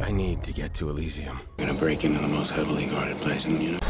I need to get to Elysium. We're gonna break into the most heavily guarded place in the universe.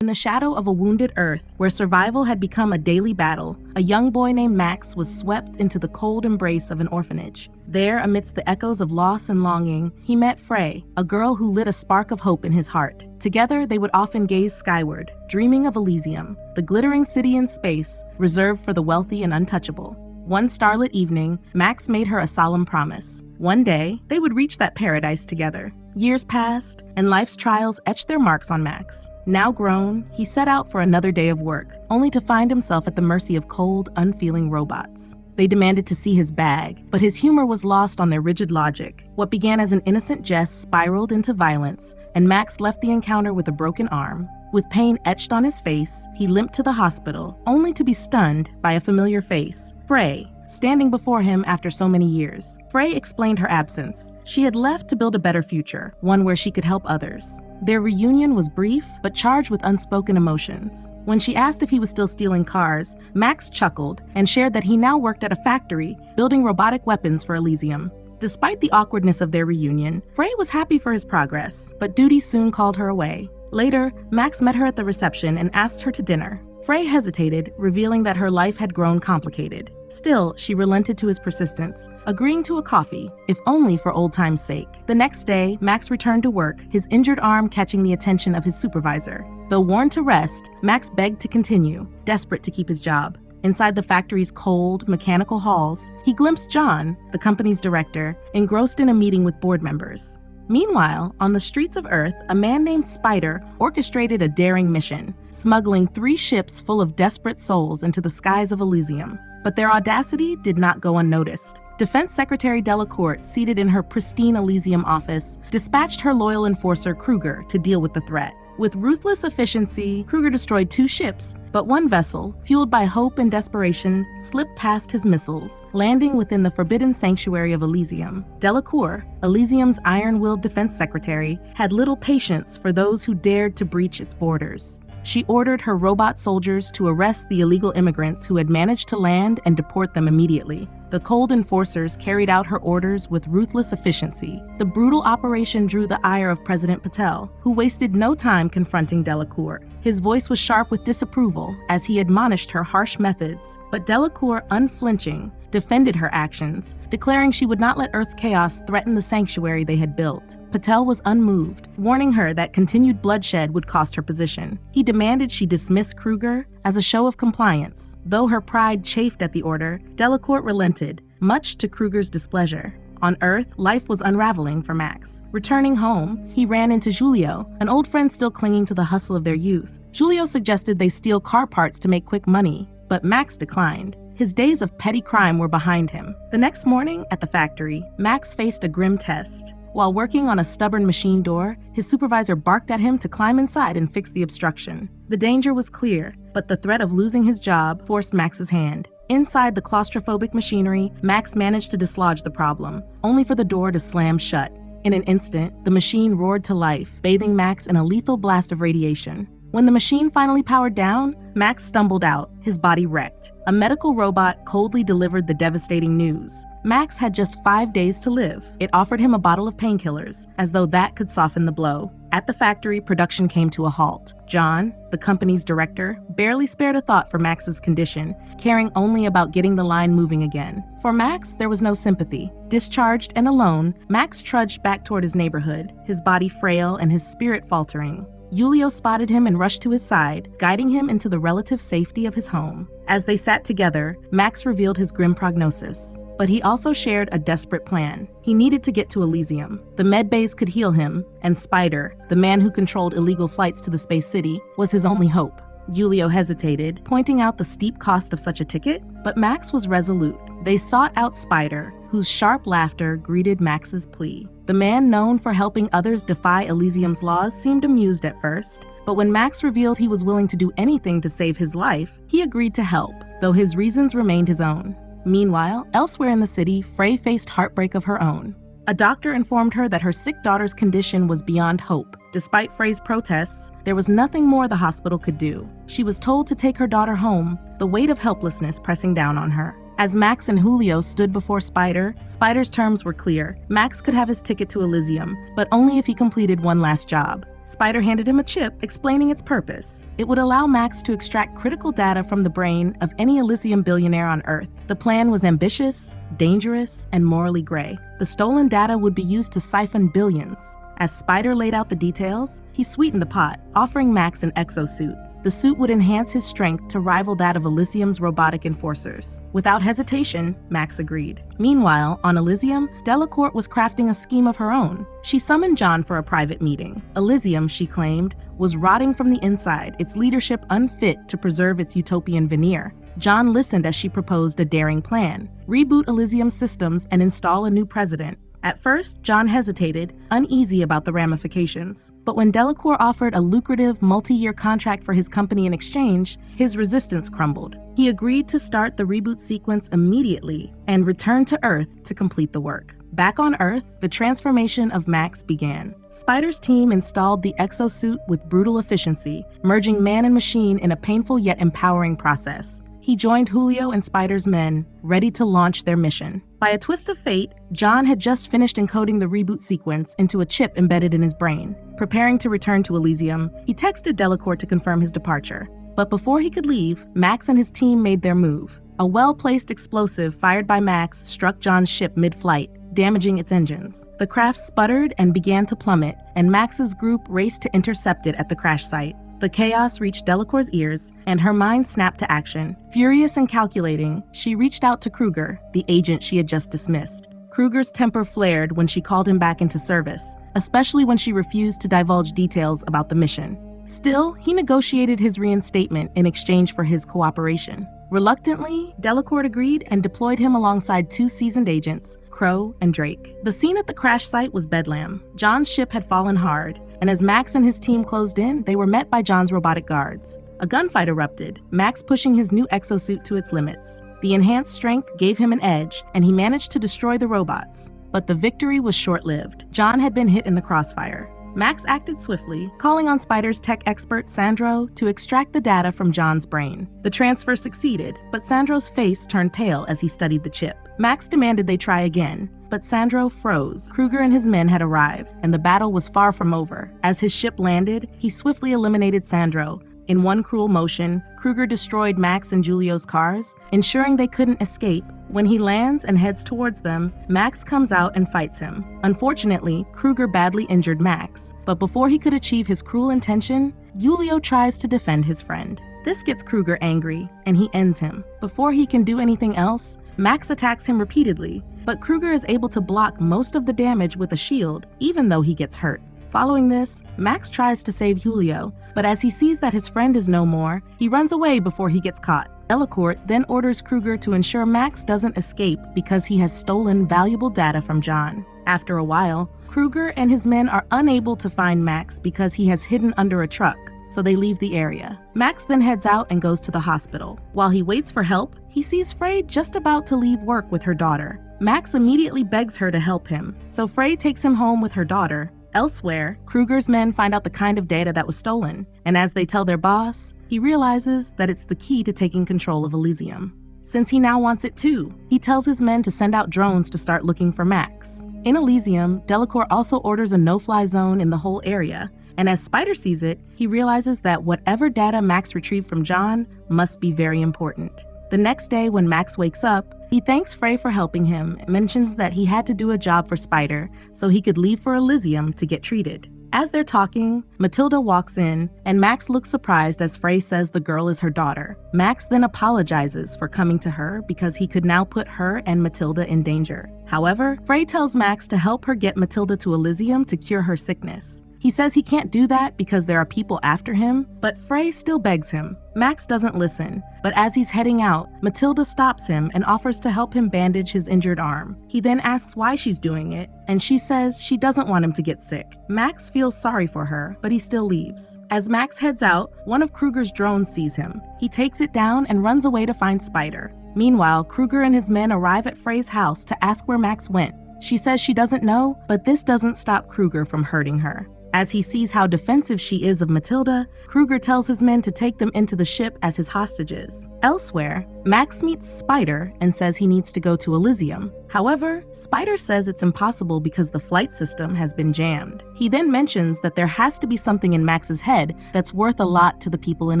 In the shadow of a wounded Earth, where survival had become a daily battle, a young boy named Max was swept into the cold embrace of an orphanage. There, amidst the echoes of loss and longing, he met Frey, a girl who lit a spark of hope in his heart. Together, they would often gaze skyward, dreaming of Elysium, the glittering city in space, reserved for the wealthy and untouchable. One starlit evening, Max made her a solemn promise. One day, they would reach that paradise together. Years passed, and life's trials etched their marks on Max. Now grown, he set out for another day of work, only to find himself at the mercy of cold, unfeeling robots. They demanded to see his bag, but his humor was lost on their rigid logic. What began as an innocent jest spiraled into violence, and Max left the encounter with a broken arm. With pain etched on his face, he limped to the hospital, only to be stunned by a familiar face, Frey, standing before him after so many years. Frey explained her absence. She had left to build a better future, one where she could help others. Their reunion was brief, but charged with unspoken emotions. When she asked if he was still stealing cars, Max chuckled and shared that he now worked at a factory, building robotic weapons for Elysium. Despite the awkwardness of their reunion, Frey was happy for his progress, but duty soon called her away. Later, Max met her at the reception and asked her to dinner. Frey hesitated, revealing that her life had grown complicated. Still, she relented to his persistence, agreeing to a coffee, if only for old time's sake. The next day, Max returned to work, his injured arm catching the attention of his supervisor. Though warned to rest, Max begged to continue, desperate to keep his job. Inside the factory's cold, mechanical halls, he glimpsed John, the company's director, engrossed in a meeting with board members. Meanwhile, on the streets of Earth, a man named Spider orchestrated a daring mission, smuggling 3 ships full of desperate souls into the skies of Elysium. But their audacity did not go unnoticed. Defense Secretary Delacourt, seated in her pristine Elysium office, dispatched her loyal enforcer Kruger to deal with the threat. With ruthless efficiency, Kruger destroyed 2 ships, but one vessel, fueled by hope and desperation, slipped past his missiles, landing within the forbidden sanctuary of Elysium. Delacourt, Elysium's iron-willed defense secretary, had little patience for those who dared to breach its borders. She ordered her robot soldiers to arrest the illegal immigrants who had managed to land and deport them immediately. The cold enforcers carried out her orders with ruthless efficiency. The brutal operation drew the ire of President Patel, who wasted no time confronting Delacourt. His voice was sharp with disapproval as he admonished her harsh methods, but Delacourt, unflinching, defended her actions, declaring she would not let Earth's chaos threaten the sanctuary they had built. Patel was unmoved, warning her that continued bloodshed would cost her position. He demanded she dismiss Kruger as a show of compliance. Though her pride chafed at the order, Delacourt relented, much to Kruger's displeasure. On Earth, life was unraveling for Max. Returning home, he ran into Julio, an old friend still clinging to the hustle of their youth. Julio suggested they steal car parts to make quick money, but Max declined. His days of petty crime were behind him. The next morning, at the factory, Max faced a grim test. While working on a stubborn machine door, his supervisor barked at him to climb inside and fix the obstruction. The danger was clear, but the threat of losing his job forced Max's hand. Inside the claustrophobic machinery, Max managed to dislodge the problem, only for the door to slam shut. In an instant, the machine roared to life, bathing Max in a lethal blast of radiation. When the machine finally powered down, Max stumbled out, his body wrecked. A medical robot coldly delivered the devastating news. Max had just 5 days to live. It offered him a bottle of painkillers, as though that could soften the blow. At the factory, production came to a halt. John, the company's director, barely spared a thought for Max's condition, caring only about getting the line moving again. For Max, there was no sympathy. Discharged and alone, Max trudged back toward his neighborhood, his body frail and his spirit faltering. Julio spotted him and rushed to his side, guiding him into the relative safety of his home. As they sat together, Max revealed his grim prognosis. But he also shared a desperate plan. He needed to get to Elysium. The medbays could heal him, and Spider, the man who controlled illegal flights to the space city, was his only hope. Julio hesitated, pointing out the steep cost of such a ticket, but Max was resolute. They sought out Spider, whose sharp laughter greeted Max's plea. The man known for helping others defy Elysium's laws seemed amused at first, but when Max revealed he was willing to do anything to save his life, he agreed to help, though his reasons remained his own. Meanwhile, elsewhere in the city, Frey faced heartbreak of her own. A doctor informed her that her sick daughter's condition was beyond hope. Despite Frey's protests, there was nothing more the hospital could do. She was told to take her daughter home, the weight of helplessness pressing down on her. As Max and Julio stood before Spider, Spider's terms were clear. Max could have his ticket to Elysium, but only if he completed one last job. Spider handed him a chip, explaining its purpose. It would allow Max to extract critical data from the brain of any Elysium billionaire on Earth. The plan was ambitious, dangerous, and morally gray. The stolen data would be used to siphon billions. As Spider laid out the details, he sweetened the pot, offering Max an exosuit. The suit would enhance his strength to rival that of Elysium's robotic enforcers. Without hesitation, Max agreed. Meanwhile, on Elysium, Delacourt was crafting a scheme of her own. She summoned John for a private meeting. Elysium, she claimed, was rotting from the inside, its leadership unfit to preserve its utopian veneer. John listened as she proposed a daring plan: reboot Elysium's systems and install a new president. At first, John hesitated, uneasy about the ramifications. But when Delacourt offered a lucrative, multi-year contract for his company in exchange, his resistance crumbled. He agreed to start the reboot sequence immediately and returned to Earth to complete the work. Back on Earth, the transformation of Max began. Spider's team installed the exosuit with brutal efficiency, merging man and machine in a painful yet empowering process. He joined Julio and Spider's men, ready to launch their mission. By a twist of fate, John had just finished encoding the reboot sequence into a chip embedded in his brain. Preparing to return to Elysium, he texted Delacourt to confirm his departure. But before he could leave, Max and his team made their move. A well-placed explosive fired by Max struck John's ship mid-flight, damaging its engines. The craft sputtered and began to plummet, and Max's group raced to intercept it at the crash site. The chaos reached Delacourt's ears, and her mind snapped to action. Furious and calculating, she reached out to Kruger, the agent she had just dismissed. Kruger's temper flared when she called him back into service, especially when she refused to divulge details about the mission. Still, he negotiated his reinstatement in exchange for his cooperation. Reluctantly, Delacourt agreed and deployed him alongside two seasoned agents, Crow and Drake. The scene at the crash site was bedlam. John's ship had fallen hard, and as Max and his team closed in, they were met by John's robotic guards. A gunfight erupted, Max pushing his new exosuit to its limits. The enhanced strength gave him an edge, and he managed to destroy the robots. But the victory was short-lived. John had been hit in the crossfire. Max acted swiftly, calling on Spider's tech expert Sandro to extract the data from John's brain. The transfer succeeded, but Sandro's face turned pale as he studied the chip. Max demanded they try again, but Sandro froze. Kruger and his men had arrived, and the battle was far from over. As his ship landed, he swiftly eliminated Sandro. In one cruel motion, Kruger destroyed Max and Julio's cars, ensuring they couldn't escape. When he lands and heads towards them, Max comes out and fights him. Unfortunately, Kruger badly injured Max, but before he could achieve his cruel intention, Julio tries to defend his friend. This gets Kruger angry, and he ends him. Before he can do anything else, Max attacks him repeatedly, but Kruger is able to block most of the damage with a shield, even though he gets hurt. Following this, Max tries to save Julio, but as he sees that his friend is no more, he runs away before he gets caught. Delacourt then orders Kruger to ensure Max doesn't escape because he has stolen valuable data from John. After a while, Kruger and his men are unable to find Max because he has hidden under a truck, so they leave the area. Max then heads out and goes to the hospital. While he waits for help, he sees Frey just about to leave work with her daughter. Max immediately begs her to help him, so Frey takes him home with her daughter. Elsewhere, Kruger's men find out the kind of data that was stolen, and as they tell their boss, he realizes that it's the key to taking control of Elysium. Since he now wants it too, he tells his men to send out drones to start looking for Max. In Elysium, Delacourt also orders a no-fly zone in the whole area, and as Spider sees it, he realizes that whatever data Max retrieved from John must be very important. The next day, when Max wakes up, he thanks Frey for helping him and mentions that he had to do a job for Spider so he could leave for Elysium to get treated. As they're talking, Matilda walks in, and Max looks surprised as Frey says the girl is her daughter. Max then apologizes for coming to her because he could now put her and Matilda in danger. However, Frey tells Max to help her get Matilda to Elysium to cure her sickness. He says he can't do that because there are people after him, but Frey still begs him. Max doesn't listen, but as he's heading out, Matilda stops him and offers to help him bandage his injured arm. He then asks why she's doing it, and she says she doesn't want him to get sick. Max feels sorry for her, but he still leaves. As Max heads out, one of Kruger's drones sees him. He takes it down and runs away to find Spider. Meanwhile, Kruger and his men arrive at Frey's house to ask where Max went. She says she doesn't know, but this doesn't stop Kruger from hurting her. As he sees how defensive she is of Matilda, Kruger tells his men to take them into the ship as his hostages. Elsewhere, Max meets Spider and says he needs to go to Elysium. However, Spider says it's impossible because the flight system has been jammed. He then mentions that there has to be something in Max's head that's worth a lot to the people in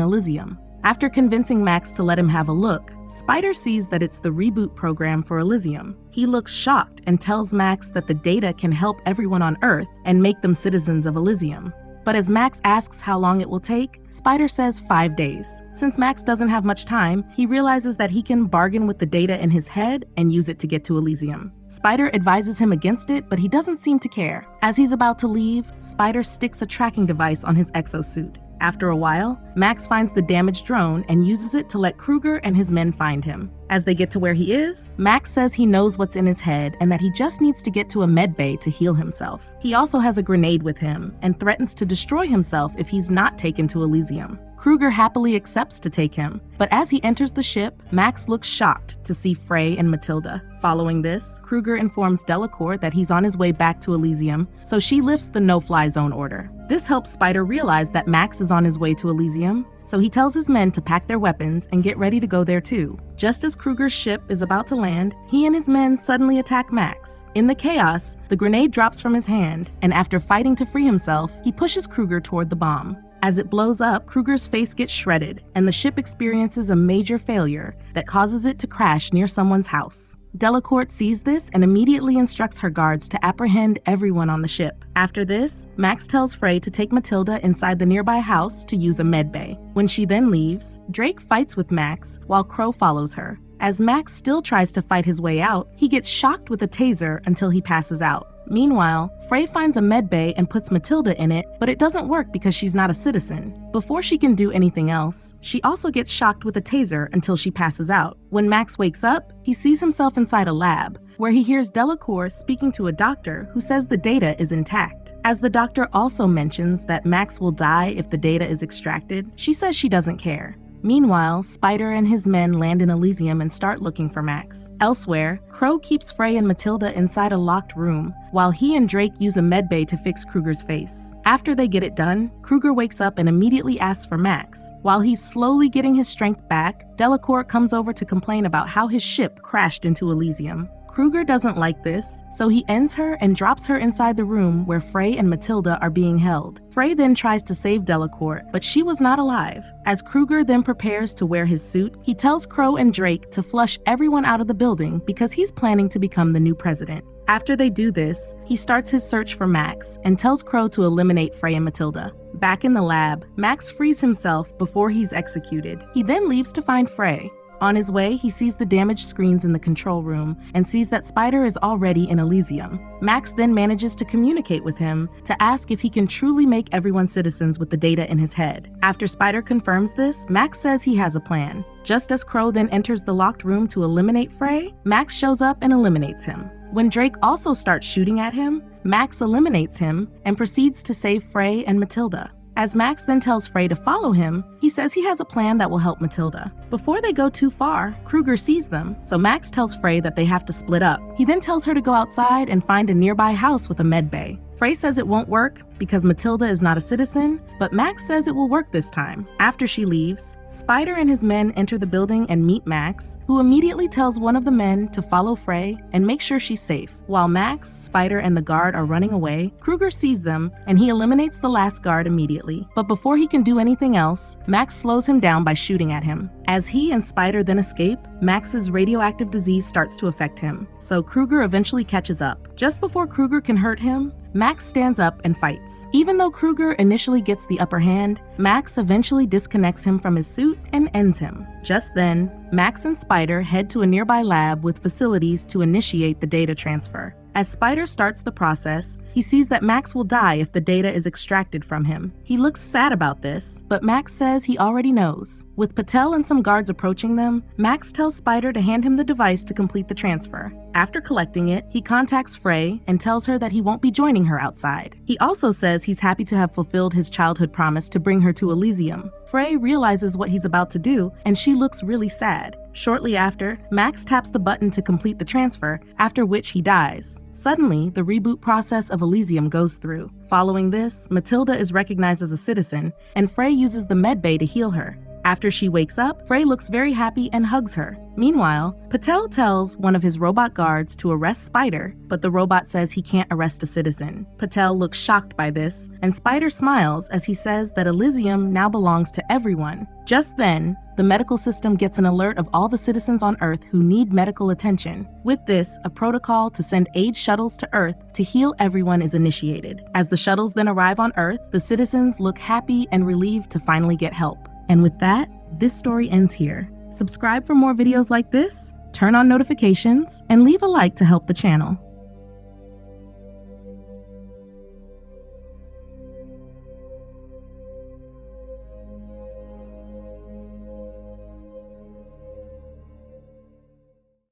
Elysium. After convincing Max to let him have a look, Spider sees that it's the reboot program for Elysium. He looks shocked and tells Max that the data can help everyone on Earth and make them citizens of Elysium. But as Max asks how long it will take, Spider says 5 days. Since Max doesn't have much time, he realizes that he can bargain with the data in his head and use it to get to Elysium. Spider advises him against it, but he doesn't seem to care. As he's about to leave, Spider sticks a tracking device on his exosuit. After a while, Max finds the damaged drone and uses it to let Kruger and his men find him. As they get to where he is, Max says he knows what's in his head and that he just needs to get to a med bay to heal himself. He also has a grenade with him and threatens to destroy himself if he's not taken to Elysium. Kruger happily accepts to take him, but as he enters the ship, Max looks shocked to see Frey and Matilda. Following this, Kruger informs Delacourt that he's on his way back to Elysium, so she lifts the no-fly zone order. This helps Spider realize that Max is on his way to Elysium, so he tells his men to pack their weapons and get ready to go there too. Just as Kruger's ship is about to land, he and his men suddenly attack Max. In the chaos, the grenade drops from his hand, and after fighting to free himself, he pushes Kruger toward the bomb. As it blows up, Kruger's face gets shredded, and the ship experiences a major failure that causes it to crash near someone's house. Delacourt sees this and immediately instructs her guards to apprehend everyone on the ship. After this, Max tells Frey to take Matilda inside the nearby house to use a med bay. When she then leaves, Drake fights with Max while Crow follows her. As Max still tries to fight his way out, he gets shocked with a taser until he passes out. Meanwhile, Frey finds a med bay and puts Matilda in it, but it doesn't work because she's not a citizen. Before she can do anything else, she also gets shocked with a taser until she passes out. When Max wakes up, he sees himself inside a lab, where he hears Delacourt speaking to a doctor who says the data is intact. As the doctor also mentions that Max will die if the data is extracted, she says she doesn't care. Meanwhile, Spider and his men land in Elysium and start looking for Max. Elsewhere, Crow keeps Frey and Matilda inside a locked room, while he and Drake use a medbay to fix Kruger's face. After they get it done, Kruger wakes up and immediately asks for Max. While he's slowly getting his strength back, Delacourt comes over to complain about how his ship crashed into Elysium. Kruger doesn't like this, so he ends her and drops her inside the room where Frey and Matilda are being held. Frey then tries to save Delacourt, but she was not alive. As Kruger then prepares to wear his suit, he tells Crow and Drake to flush everyone out of the building because he's planning to become the new president. After they do this, he starts his search for Max and tells Crow to eliminate Frey and Matilda. Back in the lab, Max frees himself before he's executed. He then leaves to find Frey. On his way, he sees the damaged screens in the control room and sees that Spider is already in Elysium. Max then manages to communicate with him to ask if he can truly make everyone citizens with the data in his head. After Spider confirms this, Max says he has a plan. Just as Crow then enters the locked room to eliminate Frey, Max shows up and eliminates him. When Drake also starts shooting at him, Max eliminates him and proceeds to save Frey and Matilda. As Max then tells Frey to follow him, he says he has a plan that will help Matilda. Before they go too far, Kruger sees them, so Max tells Frey that they have to split up. He then tells her to go outside and find a nearby house with a med bay. Frey says it won't work because Matilda is not a citizen, but Max says it will work this time. After she leaves, Spider and his men enter the building and meet Max, who immediately tells one of the men to follow Frey and make sure she's safe. While Max, Spider, and the guard are running away, Kruger sees them and he eliminates the last guard immediately. But before he can do anything else, Max slows him down by shooting at him. As he and Spider then escape, Max's radioactive disease starts to affect him, so Kruger eventually catches up. Just before Kruger can hurt him, Max stands up and fights. Even though Kruger initially gets the upper hand, Max eventually disconnects him from his suit and ends him. Just then, Max and Spider head to a nearby lab with facilities to initiate the data transfer. As Spider starts the process, he sees that Max will die if the data is extracted from him. He looks sad about this, but Max says he already knows. With Patel and some guards approaching them, Max tells Spider to hand him the device to complete the transfer. After collecting it, he contacts Frey and tells her that he won't be joining her outside. He also says he's happy to have fulfilled his childhood promise to bring her to Elysium. Frey realizes what he's about to do, and she looks really sad. Shortly after, Max taps the button to complete the transfer, after which he dies. Suddenly, the reboot process of Elysium goes through. Following this, Matilda is recognized as a citizen, and Frey uses the medbay to heal her. After she wakes up, Frey looks very happy and hugs her. Meanwhile, Patel tells one of his robot guards to arrest Spider, but the robot says he can't arrest a citizen. Patel looks shocked by this, and Spider smiles as he says that Elysium now belongs to everyone. Just then, the medical system gets an alert of all the citizens on Earth who need medical attention. With this, a protocol to send aid shuttles to Earth to heal everyone is initiated. As the shuttles then arrive on Earth, the citizens look happy and relieved to finally get help. And with that, this story ends here. Subscribe for more videos like this, turn on notifications, and leave a like to help the channel.